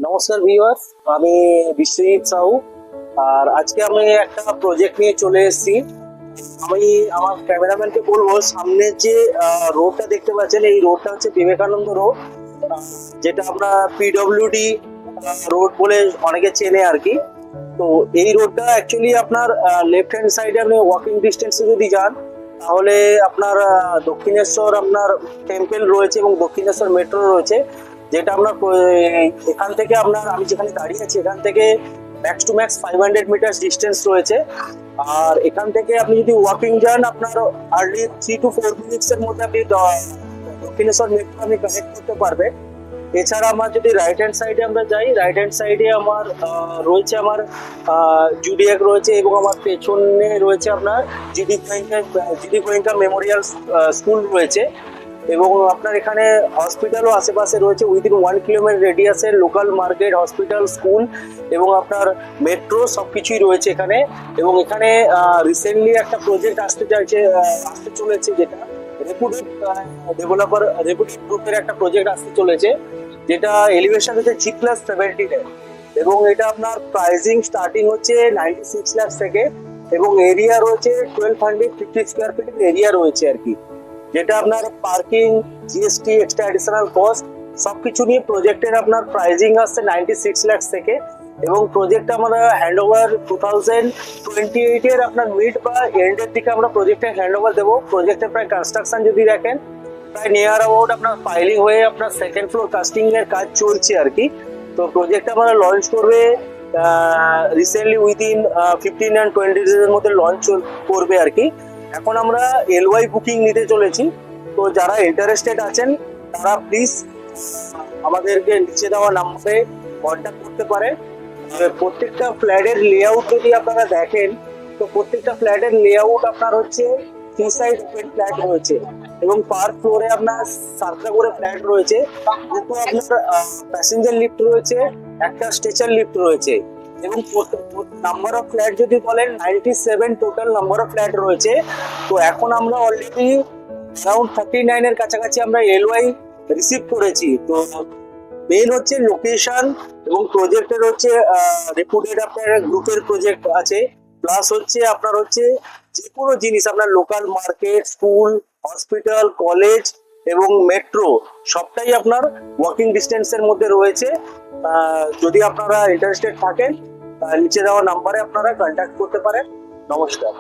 নমস্কার ভিউয়ার্স, আমি বিশ্বজিৎ সাহু। আর আজকে আমি একটা প্রজেক্ট নিয়ে চলে এসেছি। আমি আমার ক্যামেরাম্যানকে বলবো, সামনে যে রোডটা দেখতে পাচ্ছেন, এই রোডটা হচ্ছে বিবেকানন্দ রোড, যেটা আমরা পিডব্লিউডি রোড বলে অনেকে চেনে আর কি। তো এই রোডটা অ্যাকচুয়ালি আপনার লেফট হ্যান্ড সাইডে আপনি ওয়াকিং ডিস্টেন্সে যদি যান, তাহলে আপনার দক্ষিণেশ্বর আপনার টেম্পল রয়েছে এবং দক্ষিণেশ্বর মেট্রো রয়েছে, যেটা আপনার এখান থেকে আপনার, আমি যেখানে দাঁড়িয়ে আছি এখান থেকে max to max 500 metre distance রয়েছে। আর এখান থেকে আপনি যদি ওয়াকিং যান, আপনার হার্ডলি 3 to 4 মিনিটস এর মধ্যে আপনি দক্ষিণেশ্বর মেট্রো আপনি কানেক্ট করতে পারবেন। এছাড়া আমার যদি রাইট হ্যান্ড সাইডে আমরা যাই, রাইট হ্যান্ড সাইডে আমার রয়েছে আমার জুডিয়াক রয়েছে, এবং আমার পেছনে রয়েছে আপনার জিডি গোয়েঙ্কা মেমোরিয়াল স্কুল রয়েছে। এবং আপনার এখানে হসপিটালও আশেপাশে রয়েছে, উইদিন 1 কিলোমিটার রেডিয়াসের লোকাল মার্কেট, হসপিটাল, স্কুল এবং আপনার মেট্রো সবকিছুই রয়েছে এখানে। এবং এখানে রিসেন্টলি একটা প্রজেক্ট আসতে চলেছে, যেটা রেপুটেড রেপুটেড গ্রুপের একটা প্রজেক্ট আসতে চলেছে, যেটা এলিভেশন হচ্ছে G+17 এবং এটা আপনার প্রাইসিং স্টার্টিং হচ্ছে 96 লাখ থেকে, এবং এরিয়া রয়েছে 1250 স্কোয়ার ফিট এরিয়া রয়েছে আর কি। যেটা আপনার parking, GST, extra additional cost সবকিছু নিয়ে প্রজেক্টের আপনার প্রাইসিং আসছে 96 লাখ থেকে। এবং প্রজেক্ট আমরা হ্যান্ড ওভার 2028 এর আপনার মিড বা এন্ডের দিকে আমরা প্রজেক্টের হ্যান্ড ওভার দেবো। প্রজেক্টের প্রায় কনস্ট্রাকশন যদি দেখেন, প্রায় নিয়ার অ্যাবাউট আপনার ফাইলিং হয়ে আপনার সেকেন্ড ফ্লোর কাস্টিং এর কাজ চলছে আর কি। তো প্রজেক্ট আমরা লঞ্চ করবে রিসেন্টলি, উইদিন 15 and 20 ডেজ এর মধ্যে লঞ্চ করবে আর কি। এখন আমরা এলওয়াই বুকিং নিতে চলেছি। তো যারা ইন্টারেস্টেড আছেন তারা প্লিজ আমাদেরকে নিচে দেওয়া নাম্বারে কন্ট্যাক্ট করতে পারেন। প্রত্যেকটা ফ্ল্যাটের লেআউট যদি আপনারা দেখেন, তো প্রত্যেকটা ফ্ল্যাটের লেআউট আপনার হচ্ছে 3 সাইড ওপেন ফ্ল্যাট রয়েছে, এবং পার ফ্লোরে আপনার 7টা করে ফ্ল্যাট রয়েছে। দুটো আপনার প্যাসেঞ্জার লিফট রয়েছে, একটা স্ট্রেচার লিফট রয়েছে। এবং নাম্বার অফ ফ্ল্যাট যদি বলেন, 97 টোটাল নাম্বার অফ ফ্ল্যাট রয়েছে। তো এখন আমরা অলরেডি অ্যারাউন্ড 39 এর কাছাকাছি আমরা এলওয়াই রিসিভ করেছি। তো মেইন হচ্ছে লোকেশন, এবং প্রজেক্টের হচ্ছে রেপুটেড আপনার গ্রুপের প্রজেক্ট আছে, প্লাস হচ্ছে আপনার হচ্ছে যে কোনো জিনিস আপনার local market, school, hospital, college এবং মেট্রো সবটাই আপনার ওয়াকিং ডিস্টেন্সের মধ্যে রয়েছে। যদি আপনারা ইন্টারেস্টেড থাকেন, নিচে দেওয়া নাম্বারে আপনারা কন্ট্যাক্ট করতে পারেন। নমস্কার।